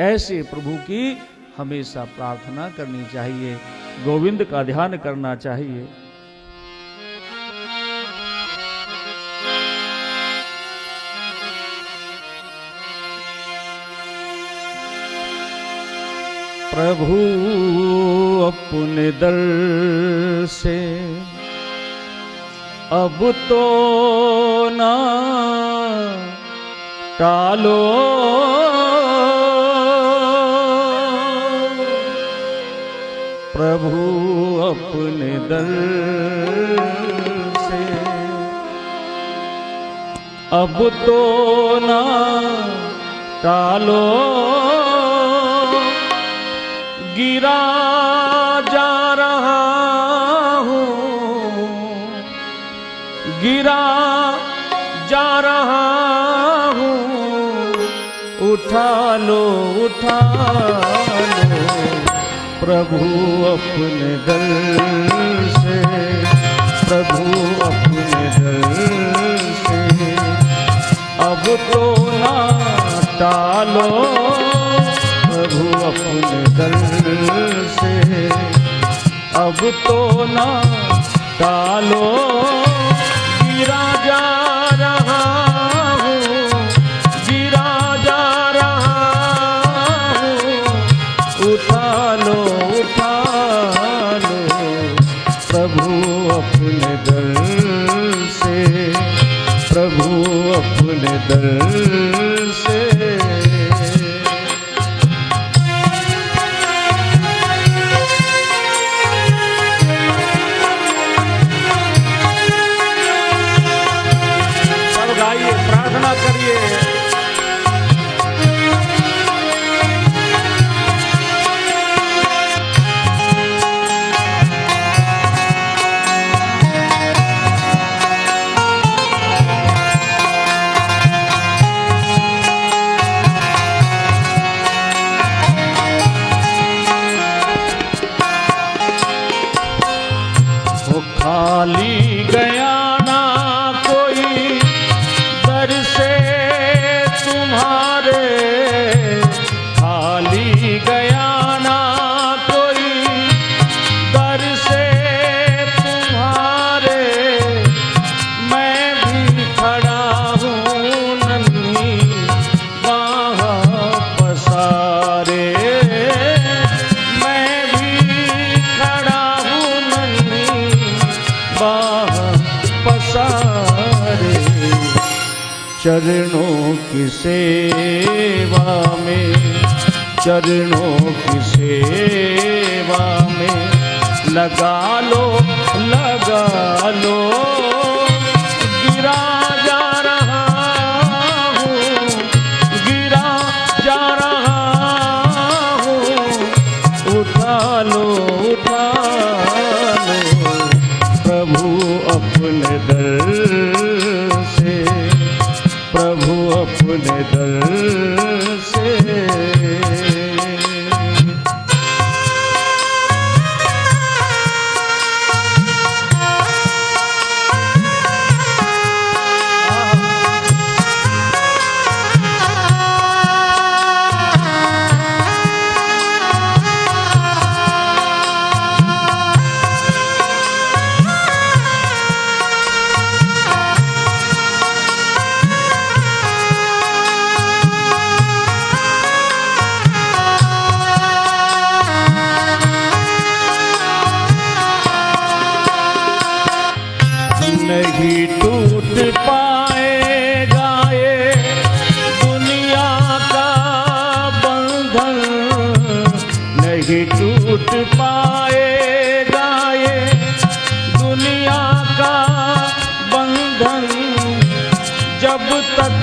ऐसे प्रभु की हमेशा प्रार्थना करनी चाहिए, गोविंद का ध्यान करना चाहिए। प्रभु अपने दर से अब तो ना टालो, प्रभु अपने दर से अब तो ना टालो, गिरा जा रहा हूँ, गिरा जा रहा हूँ, उठा लो उठा लो, प्रभु अपने दर से, प्रभु अपने दर से अब तो ना टालो, प्रभु अपने दर से अब तो ना टालो, गिरा जा रहा हूँ, गिरा जा रहा हूँ, उठा लो उठा लो, प्रभु अपने दर से, प्रभु अपने दर से। प्रार्थना करिए। वो खाली गया ना कोई दर से तुम्हारे, खाली गया ना कोई दर से तुम्हारे, मैं भी खड़ा हूँ नन्ही बाह पसारे, मैं भी खड़ा हूँ नन्ही बाह पसारे, चरणों की सेवा में, चरणों की सेवा में लगा लो लगा लो, गिरा जा रहा हूँ, गिरा जा रहा हूँ, उठा लो उठा लो, प्रभु अपने दर से, प्रभु अपने दर से। नहीं टूट पाएगा ये दुनिया का बंधन, नहीं टूट पाएगा ये दुनिया का बंधन, जब तक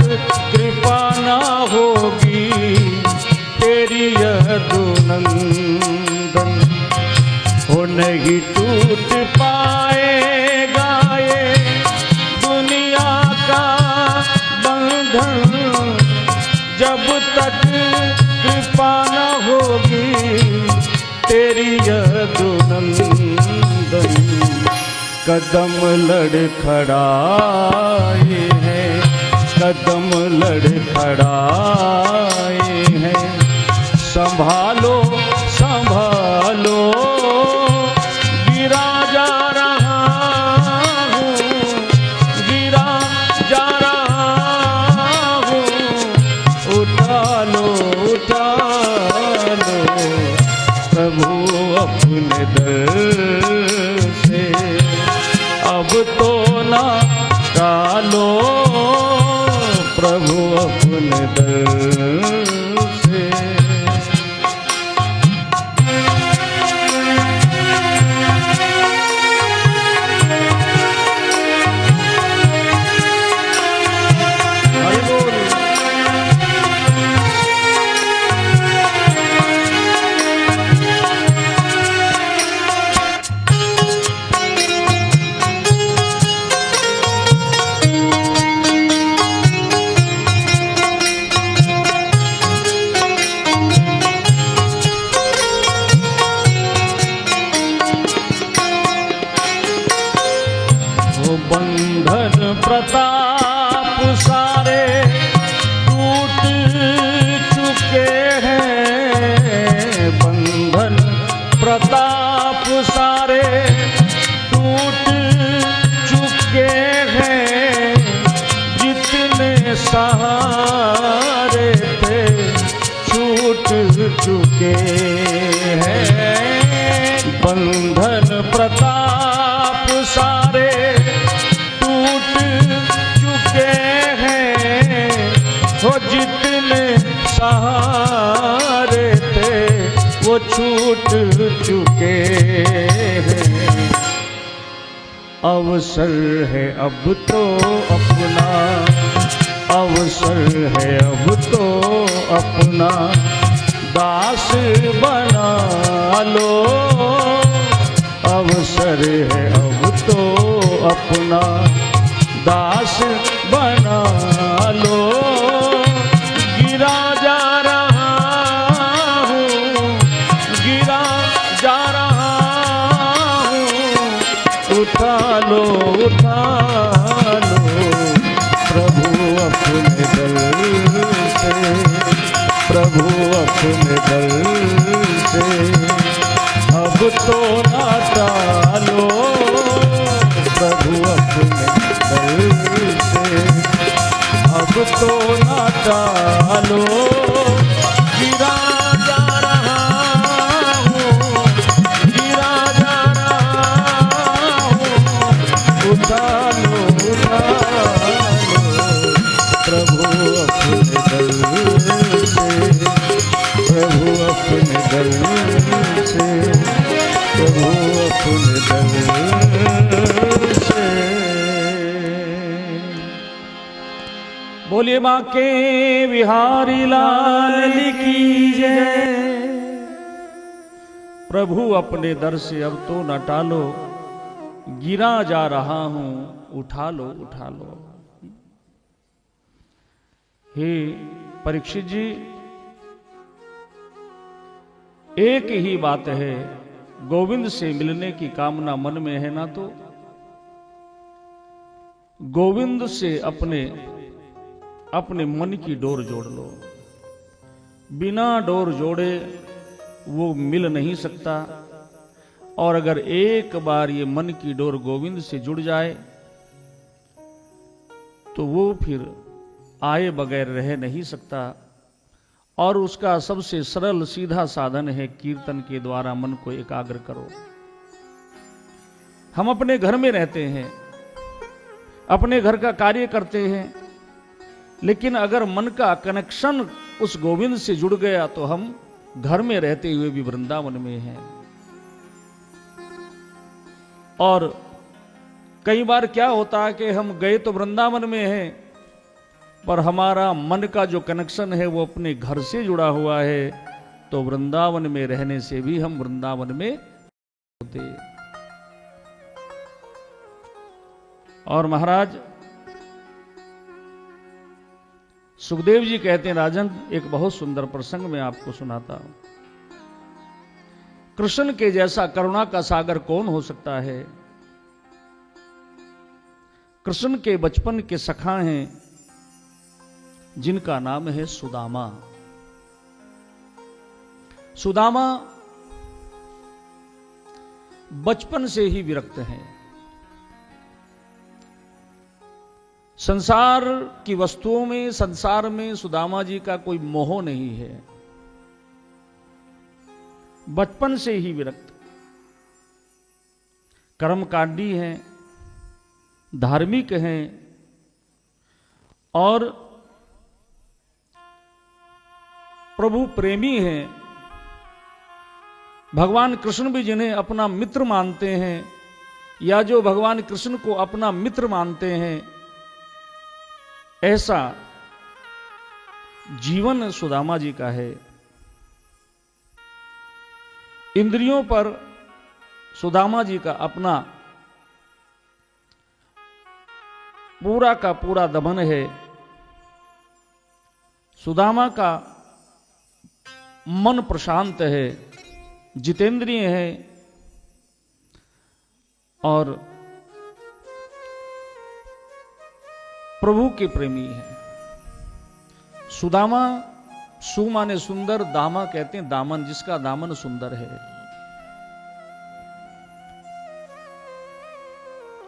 कृपा ना होगी तेरी यदुनंदन, हो नहीं टूट पाएगा ये दुनिया का बंधन, जब तक कृपा न होगी तेरी यदुनंदन, कदम लड़खड़ाए हैं, कदम लड़खड़ाए हैं, संभालो संभालो गिरा जा रहा हूँ, गिरा जा रहा हूँ, उठा लो प्रभु अपने दर से, अब तो ना टालो प्रभु अपने दर से। हरि बोल। बंधन प्रताप सारे टूट चुके हैं, बंधन प्रताप सारे टूट चुके हैं, जितने सहारे थे छूट चुके हैं, बंधन प्रताप सारे वो जितने सहारे थे वो छूट चुके हैं। अवसर है अब तो अपना, अवसर है अब तो अपना दास बना लो, अवसर है अब तो अपना दास बना लो, गिरा जा रहा हूँ, गिरा जा रहा हूँ, उठा लो प्रभु अपने दर से, प्रभु अपने दर से, अब तो ना टालो प्रभु अपने दर से, अब तो ना टालो, गिरा जा रहा हूँ, गिरा जा रहा हूँ, उठा लो प्रभु अपने दर से, प्रभु अपने दर से, प्रभु अपने दर से। बोलिए माँ के बिहारी लाल की जय। प्रभु अपने दर से अब तो न टालो, गिरा जा रहा हूं, उठा लो उठा लो। हे परीक्षित जी, एक ही बात है, गोविंद से मिलने की कामना मन में है ना, तो गोविंद से अपने मन की डोर जोड़ लो। बिना डोर जोड़े वो मिल नहीं सकता, और अगर एक बार ये मन की डोर गोविंद से जुड़ जाए तो वो फिर आए बगैर रह नहीं सकता। और उसका सबसे सरल सीधा साधन है कीर्तन के द्वारा मन को एकाग्र करो। हम अपने घर में रहते हैं, अपने घर का कार्य करते हैं, लेकिन अगर मन का कनेक्शन उस गोविंद से जुड़ गया तो हम घर में रहते हुए भी वृंदावन में हैं। और कई बार क्या होता है कि हम गए तो वृंदावन में हैं, पर हमारा मन का जो कनेक्शन है वो अपने घर से जुड़ा हुआ है, तो वृंदावन में रहने से भी हम वृंदावन में होते। और महाराज सुखदेव जी कहते हैं, राजन एक बहुत सुंदर प्रसंग मैं आपको सुनाता हूं। कृष्ण के जैसा करुणा का सागर कौन हो सकता है। कृष्ण के बचपन के सखा हैं जिनका नाम है सुदामा। सुदामा बचपन से ही विरक्त हैं। संसार की वस्तुओं में, संसार में सुदामा जी का कोई मोह नहीं है। बचपन से ही विरक्त, कर्मकांडी हैं, धार्मिक हैं और प्रभु प्रेमी हैं। भगवान कृष्ण भी जिन्हें अपना मित्र मानते हैं, या जो भगवान कृष्ण को अपना मित्र मानते हैं, ऐसा जीवन सुदामा जी का है। इंद्रियों पर सुदामा जी का अपना पूरा का पूरा दमन है। सुदामा का मन प्रशांत है, जितेंद्रिय है और प्रभु के प्रेमी है। सुदामा, सु माने सुंदर, दामा कहते हैं दामन, जिसका दामन सुंदर है।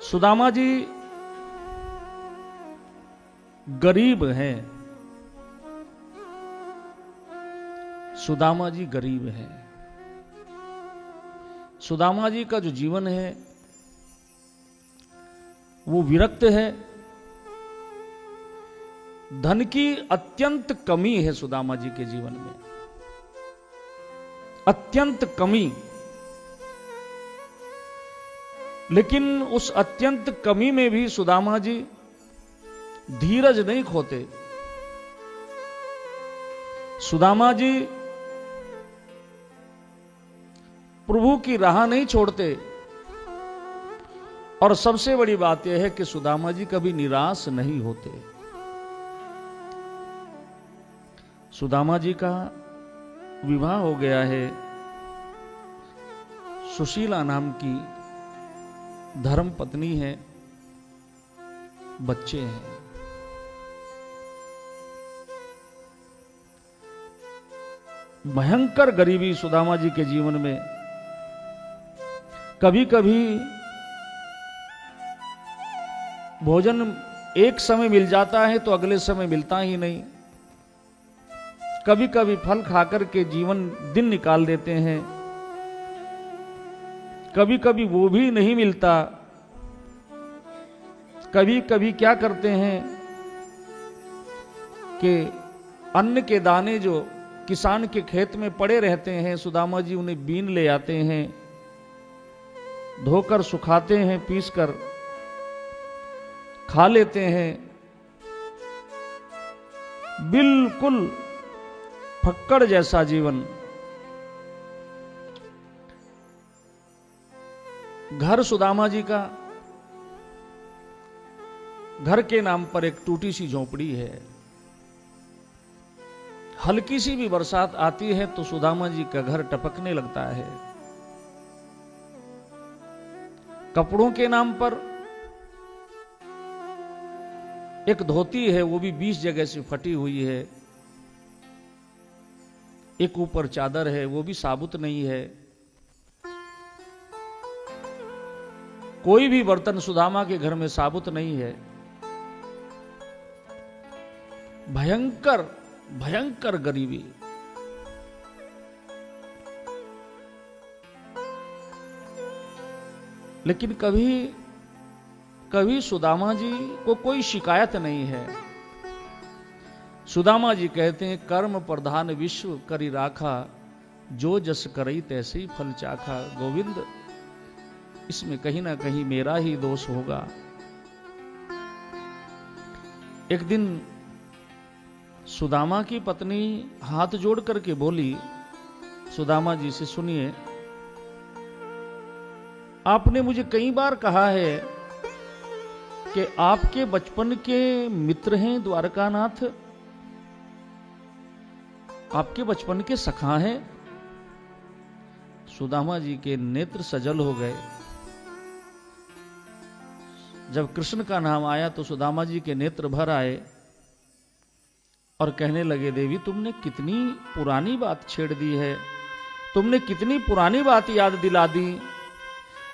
सुदामा जी गरीब हैं। सुदामा जी गरीब हैं। सुदामा जी का जो जीवन है वो विरक्त है। धन की अत्यंत कमी है सुदामा जी के जीवन में, अत्यंत कमी। लेकिन उस अत्यंत कमी में भी सुदामा जी धीरज नहीं खोते। सुदामा जी प्रभु की राह नहीं छोड़ते। और सबसे बड़ी बात यह है कि सुदामा जी कभी निराश नहीं होते। सुदामा जी का विवाह हो गया है सुशीला नाम की धर्म पत्नी है, बच्चे हैं। भयंकर गरीबी सुदामा जी के जीवन में। कभी कभी भोजन एक समय मिल जाता है तो अगले समय मिलता ही नहीं। कभी कभी फल खाकर के जीवन दिन निकाल देते हैं, कभी कभी वो भी नहीं मिलता। कभी कभी क्या करते हैं कि अन्न के दाने जो किसान के खेत में पड़े रहते हैं, सुदामा जी उन्हें बीन ले आते हैं, धोकर सुखाते हैं, पीसकर खा लेते हैं। बिल्कुल फक्कड़ जैसा जीवन। घर सुदामा जी का, घर के नाम पर एक टूटी सी झोपड़ी है। हल्की सी भी बरसात आती है तो सुदामा जी का घर टपकने लगता है। कपड़ों के नाम पर एक धोती है, वो भी 20 जगह से फटी हुई है। एक ऊपर चादर है, वो भी साबुत नहीं है। कोई भी बर्तन सुदामा के घर में साबुत नहीं है। भयंकर भयंकर गरीबी। लेकिन कभी कभी सुदामा जी को कोई शिकायत नहीं है। सुदामा जी कहते हैं, कर्म प्रधान विश्व करी राखा, जो जस करई तैसे ही फल चाखा। गोविंद, इसमें कहीं ना कहीं मेरा ही दोष होगा। एक दिन सुदामा की पत्नी हाथ जोड़ करके बोली सुदामा जी से, सुनिए, आपने मुझे कई बार कहा है कि आपके बचपन के मित्र हैं द्वारकानाथ, आपके बचपन के सखा हैं। सुदामा जी के नेत्र सजल हो गए। जब कृष्ण का नाम आया तो सुदामा जी के नेत्र भर आए और कहने लगे, देवी तुमने कितनी पुरानी बात छेड़ दी है। तुमने कितनी पुरानी बात याद दिला दी।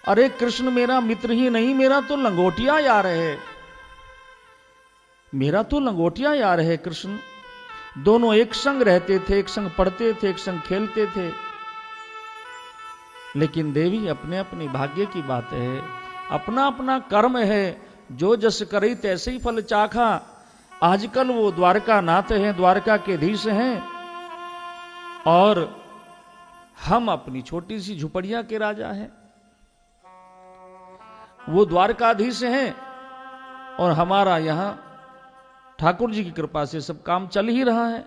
अरे कृष्ण मेरा मित्र ही नहीं, मेरा तो लंगोटिया यार है, मेरा तो लंगोटिया यार है कृष्ण। दोनों एक संग रहते थे, एक संग पढ़ते थे, एक संग खेलते थे। लेकिन देवी अपने अपने भाग्य की बात है, अपना अपना कर्म है, जो जस करी तैसे ही फल चाखा। आजकल वो द्वारका नाथ हैं, द्वारका के धीश हैं, और हम अपनी छोटी सी झुपड़िया के राजा हैं। वो द्वारकाधीश हैं और हमारा यहां ठाकुर जी की कृपा से सब काम चल ही रहा है।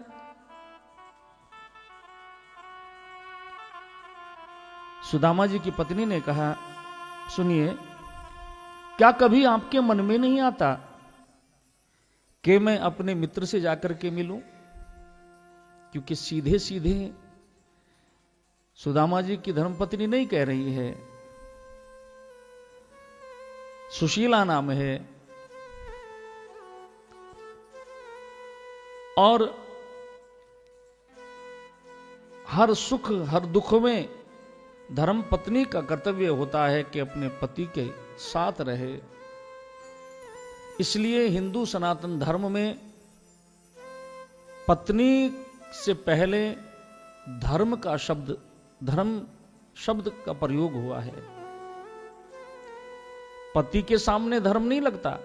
सुदामा जी की पत्नी ने कहा, सुनिए, क्या कभी आपके मन में नहीं आता कि मैं अपने मित्र से जाकर के मिलूं? क्योंकि सीधे सीधे सुदामा जी की धर्मपत्नी नहीं कह रही है, सुशीला नाम है, और हर सुख हर दुख में धर्म पत्नी का कर्तव्य होता है कि अपने पति के साथ रहे। इसलिए हिंदू सनातन धर्म में पत्नी से पहले धर्म शब्द का प्रयोग हुआ है। पति के सामने धर्म नहीं लगता।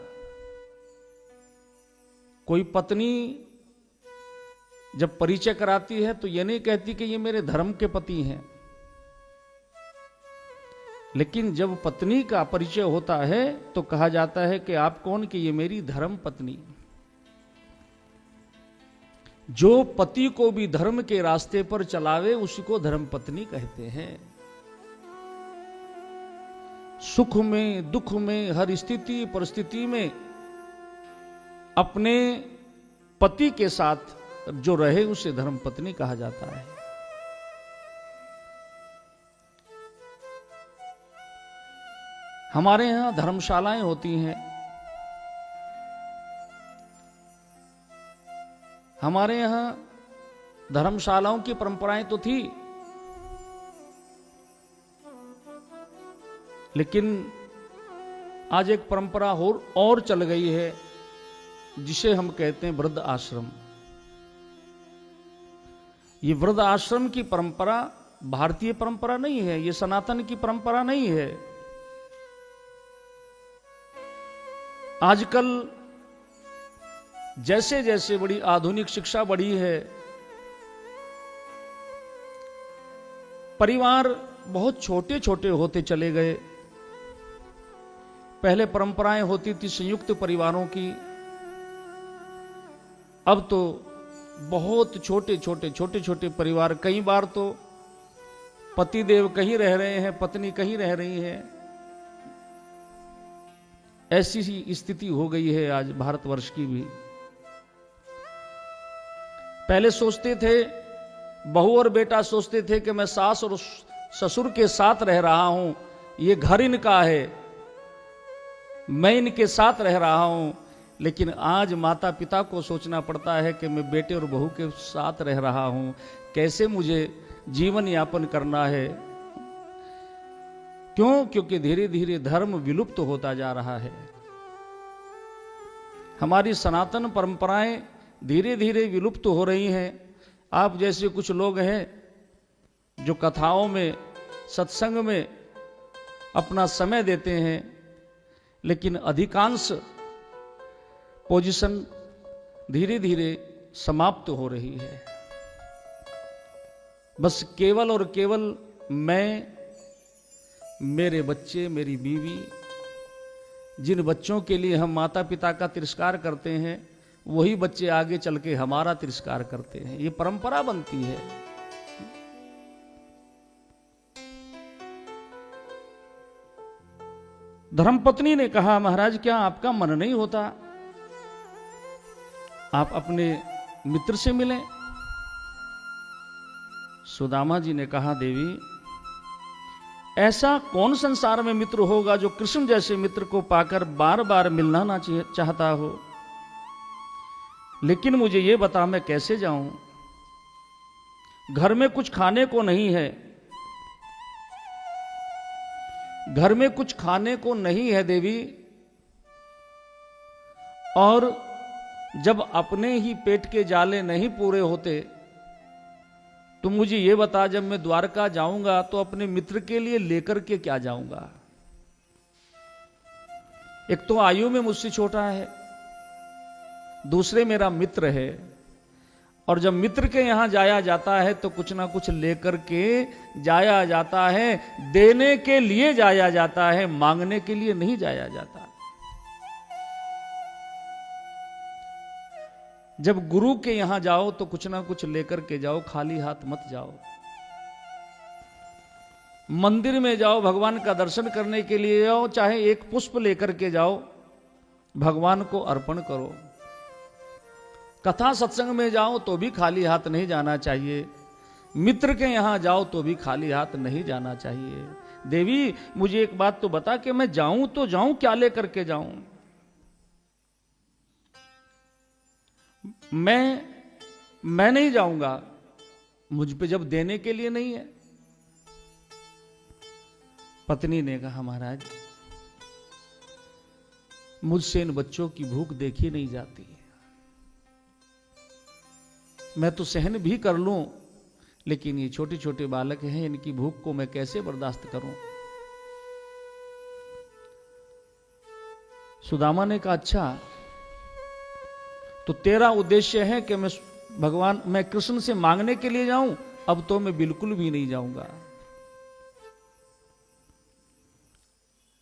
कोई पत्नी जब परिचय कराती है तो यह नहीं कहती कि ये मेरे धर्म के पति हैं, लेकिन जब पत्नी का परिचय होता है तो कहा जाता है कि आप कौन? कि ये मेरी धर्म पत्नी। जो पति को भी धर्म के रास्ते पर चलावे उसी को धर्म पत्नी कहते हैं। सुख में दुख में हर स्थिति परिस्थिति में अपने पति के साथ जो रहे उसे धर्म पत्नी कहा जाता है। हमारे यहां धर्मशालाएं होती हैं। हमारे यहां धर्मशालाओं की परंपराएं तो थी, लेकिन आज एक परंपरा और चल गई है जिसे हम कहते हैं वृद्ध आश्रम। ये वृद्ध आश्रम की परंपरा भारतीय परंपरा नहीं है, ये सनातन की परंपरा नहीं है। आजकल जैसे जैसे बड़ी आधुनिक शिक्षा बढ़ी है, परिवार बहुत छोटे छोटे होते चले गए। पहले परंपराएं होती थी संयुक्त परिवारों की, अब तो बहुत छोटे छोटे परिवार। कई बार तो पतिदेव कहीं रह रहे हैं, पत्नी कहीं रह रही है। ऐसी ही स्थिति हो गई है आज भारतवर्ष की भी। पहले सोचते थे, बहू और बेटा सोचते थे कि मैं सास और ससुर के साथ रह रहा हूं, ये घर इनका है, मैं इनके साथ रह रहा हूं। लेकिन आज माता पिता को सोचना पड़ता है कि मैं बेटे और बहू के साथ रह रहा हूं, कैसे मुझे जीवन यापन करना है। क्यों? क्योंकि धीरे धीरे धर्म विलुप्त होता जा रहा है। हमारी सनातन परंपराएं धीरे धीरे विलुप्त हो रही हैं। आप जैसे कुछ लोग हैं जो कथाओं में सत्संग में अपना समय देते हैं, लेकिन अधिकांश पोजीशन धीरे धीरे समाप्त हो रही है। बस केवल और केवल मैं, मेरे बच्चे, मेरी बीवी, जिन बच्चों के लिए हम माता पिता का तिरस्कार करते हैं वही बच्चे आगे चल के हमारा तिरस्कार करते हैं। ये परंपरा बनती है। धर्मपत्नी ने कहा, महाराज क्या आपका मन नहीं होता आप अपने मित्र से मिलें? सुदामा जी ने कहा, देवी ऐसा कौन संसार में मित्र होगा जो कृष्ण जैसे मित्र को पाकर बार बार मिलना ना चाहता हो। लेकिन मुझे ये बता मैं कैसे जाऊं? घर में कुछ खाने को नहीं है, घर में कुछ खाने को नहीं है देवी, और जब अपने ही पेट के जाले नहीं पूरे होते तो मुझे ये बता, जब मैं द्वारका जाऊंगा तो अपने मित्र के लिए लेकर के क्या जाऊंगा? एक तो आयु में मुझसे छोटा है, दूसरे मेरा मित्र है, और जब मित्र के यहां जाया जाता है तो कुछ ना कुछ लेकर के जाया जाता है, देने के लिए जाया जाता है, मांगने के लिए नहीं जाया जाता। जब गुरु के यहां जाओ तो कुछ ना कुछ लेकर के जाओ, खाली हाथ मत जाओ। मंदिर में जाओ, भगवान का दर्शन करने के लिए जाओ, चाहे एक पुष्प लेकर के जाओ, भगवान को अर्पण करो। कथा सत्संग में जाओ तो भी खाली हाथ नहीं जाना चाहिए, मित्र के यहां जाओ तो भी खाली हाथ नहीं जाना चाहिए। देवी मुझे एक बात तो बता कि मैं जाऊं तो जाऊं, क्या लेकर के जाऊं? मैं नहीं जाऊंगा, मुझ पे जब देने के लिए नहीं है। पत्नी ने कहा, महाराज मुझसे इन बच्चों की भूख देखी नहीं जाती, मैं तो सहन भी कर लूं, लेकिन ये छोटे छोटे बालक हैं, इनकी भूख को मैं कैसे बर्दाश्त करूं? सुदामा ने कहा, अच्छा तो तेरा उद्देश्य है कि मैं कृष्ण से मांगने के लिए जाऊं? अब तो मैं बिल्कुल भी नहीं जाऊंगा,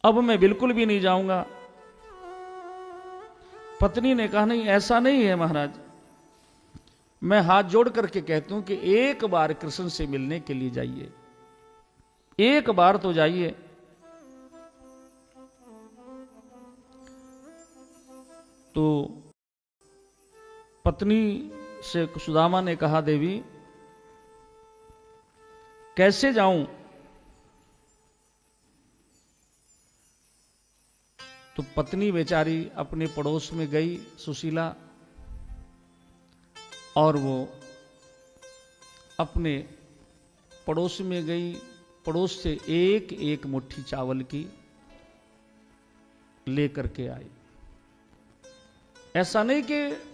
अब मैं बिल्कुल भी नहीं जाऊंगा। पत्नी ने कहा, नहीं ऐसा नहीं है महाराज, मैं हाथ जोड़ करके कहती हूं कि एक बार कृष्ण से मिलने के लिए जाइए, एक बार तो जाइए। तो पत्नी से सुदामा ने कहा, देवी कैसे जाऊं? तो पत्नी बेचारी अपने पड़ोस में गई, सुशीला, और वो अपने पड़ोस में गई, पड़ोस से एक एक मुट्ठी चावल की लेकर के आई। ऐसा नहीं कि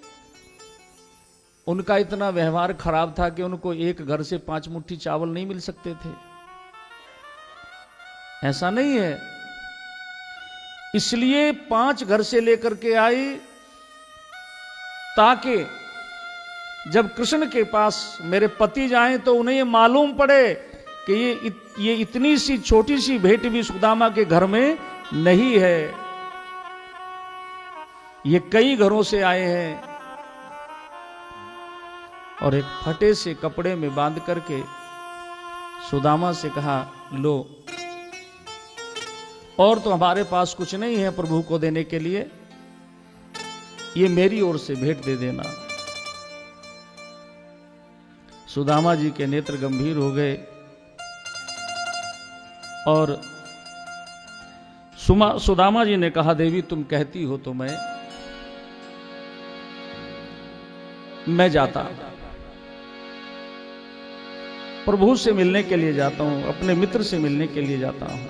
उनका इतना व्यवहार खराब था कि उनको एक घर से 5 मुट्ठी चावल नहीं मिल सकते थे, ऐसा नहीं है। इसलिए 5 घर से लेकर के आई ताकि जब कृष्ण के पास मेरे पति जाएं तो उन्हें ये मालूम पड़े कि ये इतनी सी छोटी सी भेंट भी सुदामा के घर में नहीं है, ये कई घरों से आए हैं। और एक फटे से कपड़े में बांध करके सुदामा से कहा, लो, और तो हमारे पास कुछ नहीं है प्रभु को देने के लिए, ये मेरी ओर से भेंट दे देना। सुदामा जी के नेत्र गंभीर हो गए और सुदामा जी ने कहा, देवी तुम कहती हो तो मैं जाता, प्रभु से मिलने के लिए जाता हूं, अपने मित्र से मिलने के लिए जाता हूं।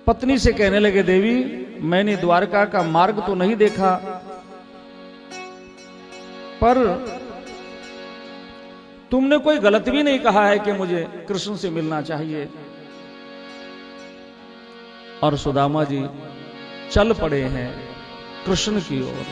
पत्नी से कहने लगे, देवी मैंने द्वारका का मार्ग तो नहीं देखा, पर तुमने कोई गलत भी नहीं कहा है कि मुझे कृष्ण से मिलना चाहिए। और सुदामा जी चल पड़े हैं कृष्ण की ओर।